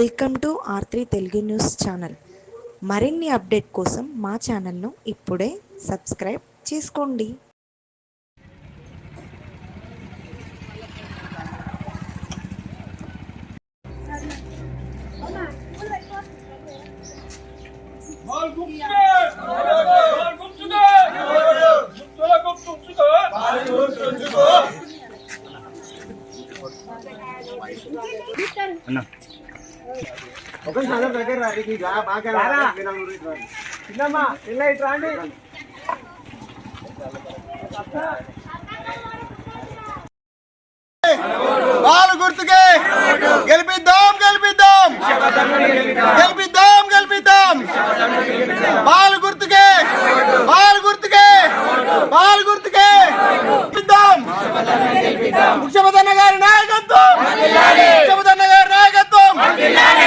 Welcome to R3 Telugu news channel. మరిన్ని update కోసం మా ఛానల్ను ఇప్పుడే సబ్స్క్రైబ్ చేసుకోండి. బాల్ గుర్తుకే గెలిపిద్దాం గెలిపిద్దాం గెలిపిద్దాం గెలిపిద్దాం బాల్ గుర్తుకే బాల్ గుర్తుకే బాల్ గుర్తుకే గెలిపిద్దాం. ముఖ్యమంత్రి గారి నాయకత్వం ముఖ్యమంత్రి గారి నాయకత్వం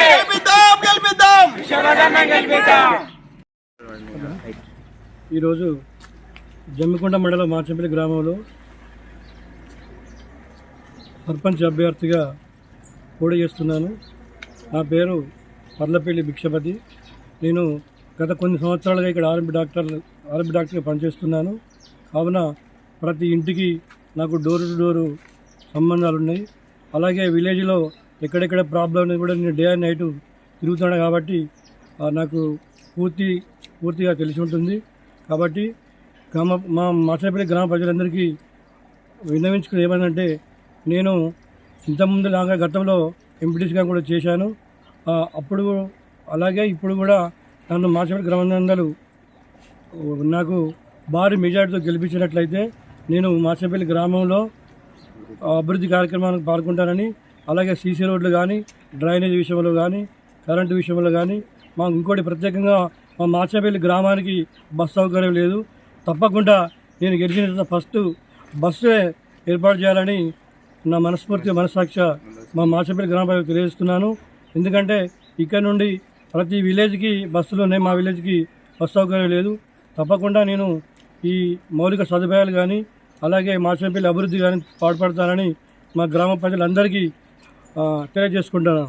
గెలిపిద్దాం గెలిపిద్దాం. ఈరోజు జమ్మికొండ మండలం మార్చంపల్లి గ్రామంలో సర్పంచ్ అభ్యర్థిగా పోటీ చేస్తున్నాను. నా పేరు పర్లపల్లి భిక్షపతి. నేను గత కొన్ని సంవత్సరాలుగా ఇక్కడ ఆర్ఎంపీ డాక్టర్గా పనిచేస్తున్నాను. కావున ప్రతి ఇంటికి నాకు డోర్ టు డోరు సంబంధాలు ఉన్నాయి. అలాగే విలేజ్లో ఎక్కడెక్కడ ప్రాబ్లం అనేది కూడా నేను డే అండ్ నైట్ తిరుగుతున్నాను కాబట్టి నాకు పూర్తిగా తెలిసి ఉంటుంది. కాబట్టి మా మార్చంపల్లి గ్రామ ప్రజలందరికీ విన్నవించుకుని ఏమైందంటే, నేను ఇంతకుముందు లాగా గతంలో ఎంపీటీసీగా కూడా చేశాను. అప్పుడు అలాగే ఇప్పుడు కూడా నన్ను మార్చంపల్లి గ్రామాలందరూ నాకు భారీ మెజార్టీతో గెలిపించినట్లయితే నేను మార్చంపల్లి గ్రామంలో అభివృద్ధి కార్యక్రమానికి పాల్గొంటానని, అలాగే సీసీ రోడ్లు కానీ, డ్రైనేజ్ విషయంలో కానీ, కరెంటు విషయంలో కానీ, మాకు ఇంకోటి ప్రత్యేకంగా మా మార్చంపల్లి గ్రామానికి బస్సు సౌకర్యం లేదు. తప్పకుండా నేను గెలిచిన ఫస్ట్ బస్సు ఏర్పాటు చేయాలని నా మనస్సాక్షి మా మార్చంపల్లి గ్రామ ప్రజలకు తెలియజేస్తున్నాను. ఎందుకంటే ఇక్కడ నుండి ప్రతి విలేజ్కి బస్సులు ఉన్నాయి, మా విలేజ్కి బస్సు సౌకర్యం లేదు. తప్పకుండా నేను ఈ మౌలిక సదుపాయాలు కానీ, అలాగే మార్చంపల్లి అభివృద్ధి కానీ పాటుపడతానని మా గ్రామ ప్రజలందరికీ తెలియజేసుకుంటున్నాను.